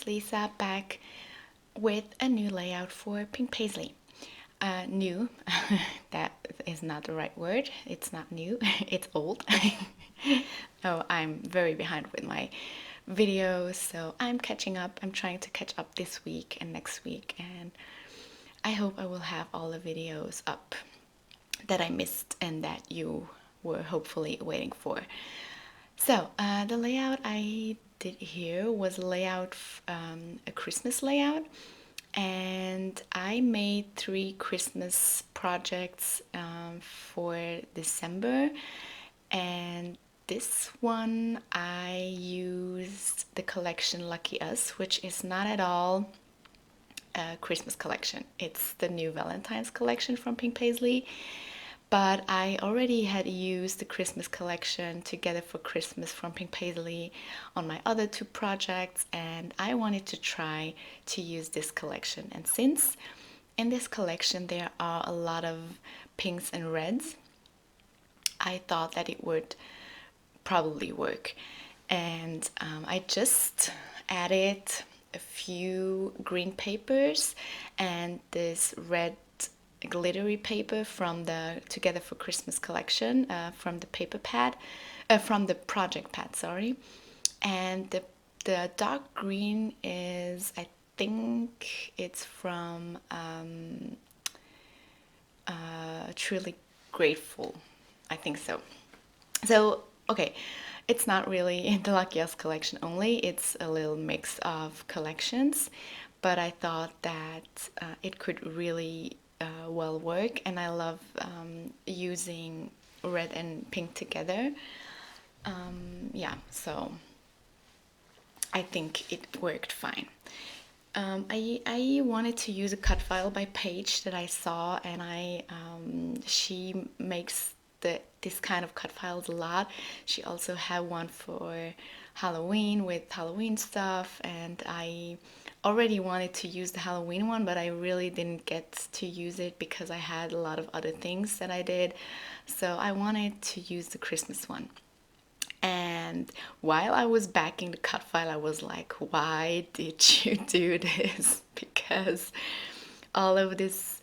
Lisa back with a new layout for Pink Paisley. New, that is not the right word. It's not new, it's old. Oh, I'm very behind with my videos, so I'm catching up. I'm trying to catch up this week and next week, and I hope I will have all the videos up that I missed and that you were hopefully waiting for. So the layout I did here was a Christmas layout, and I made 3 Christmas projects for December, and this one I used the collection Lucky Us, which is not at all a Christmas collection. It's the new Valentine's collection from Pink Paisley, but I already had used the Christmas collection Together for Christmas from Pink Paisley on my other 2 projects, and I wanted to try to use this collection. And since in this collection there are a lot of pinks and reds, I thought that it would probably work. And I just added a few green papers and this red glittery paper from the Together for Christmas collection, from the paper pad, from the project pad, sorry. And the dark green is, I think it's from Truly Grateful. I think so. So, okay, it's not really in the Lucky Us collection only, it's a little mix of collections, but I thought that it could really well work, and I love using red and pink together. Yeah, so I think it worked fine. I wanted to use a cut file by Paige that I saw, and she makes this kind of cut files a lot. She also had one for Halloween with Halloween stuff, and I already wanted to use the Halloween one, but I really didn't get to use it because I had a lot of other things that I did. So I wanted to use the Christmas one. And while I was backing the cut file, I was like, why did you do this? Because all of those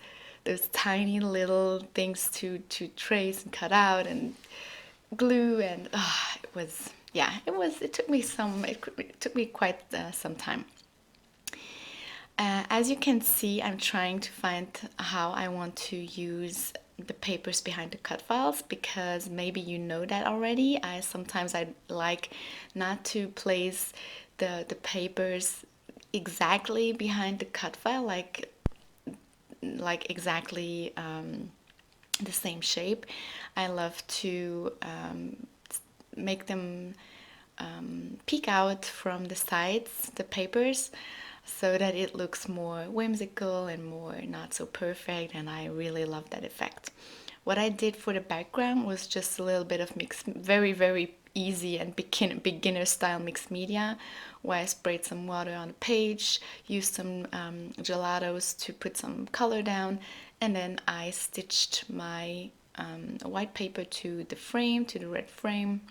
tiny little things to trace and cut out and glue, and it took me quite some time. As you can see, I'm trying to find how I want to use the papers behind the cut files, because maybe you know that already. I like not to place the papers exactly behind the cut file, like exactly the same shape. I love to make them peek out from the sides, the papers, so that it looks more whimsical and more not so perfect, and I really love that effect. What I did for the background was just a little bit of very easy and beginner style mixed media, where I sprayed some water on the page, used some gelatos to put some color down, and then I stitched my white paper to the red frame.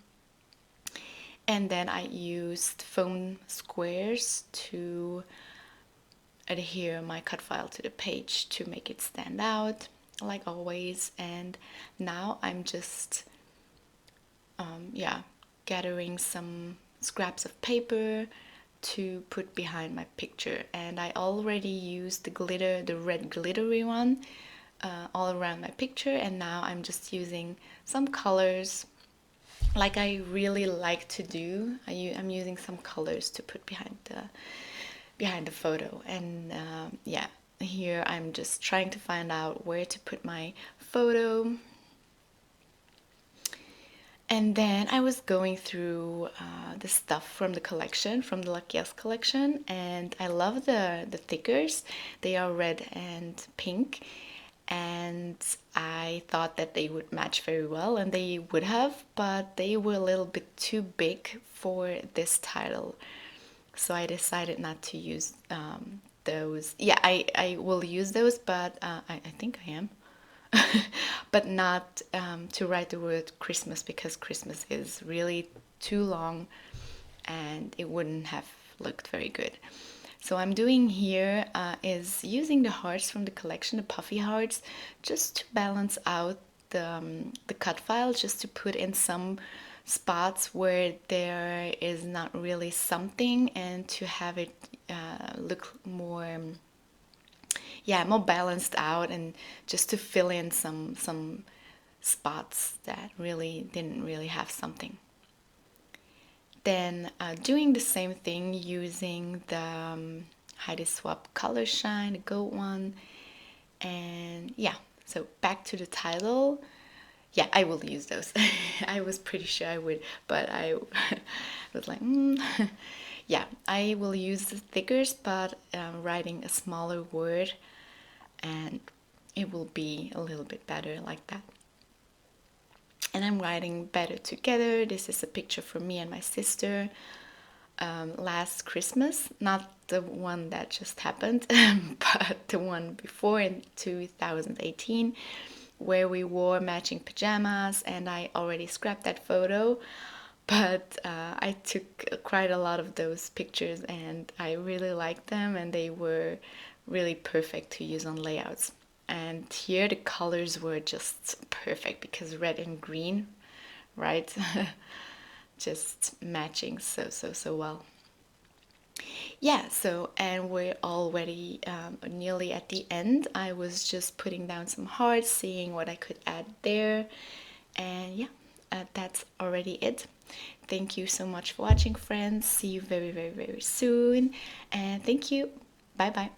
And then I used foam squares to adhere my cut file to the page to make it stand out, like always. And now I'm just gathering some scraps of paper to put behind my picture. And I already used the red glittery one all around my picture, and now I'm just using some colors like I really like to do. I'm using some colors to put behind the photo, and here I'm just trying to find out where to put my photo. And then I was going through the stuff from the collection, from the Lucky Us collection, and I love the thickers. They are red and pink, and I thought that they would match very well, and they would have, but they were a little bit too big for this title, so I decided not to use those. Yeah, I will use those, but I think I am. But not to write the word Christmas, because Christmas is really too long and it wouldn't have looked very good. So I'm doing here is using the hearts from the collection, the puffy hearts, just to balance out the cut file, just to put in some spots where there is not really something, and to have it look more, yeah, more balanced out, and just to fill in some spots that really didn't really have something. Then doing the same thing using the Heidi Swap Color Shine, the gold one. And yeah, so back to the title. Yeah, I will use those. I was pretty sure I would, but I was like, yeah, I will use the thickers, but writing a smaller word, and it will be a little bit better like that. And I'm writing Better Together. This is a picture from me and my sister last Christmas, not the one that just happened, but the one before in 2018, where we wore matching pajamas, and I already scrapped that photo. But I took quite a lot of those pictures, and I really liked them, and they were really perfect to use on layouts. And here the colors were just perfect because red and green, right? Just matching so well. Yeah, so, and we're already nearly at the end. I was just putting down some hearts, seeing what I could add there. And yeah, that's already it. Thank you so much for watching, friends. See you very soon. And thank you. Bye bye.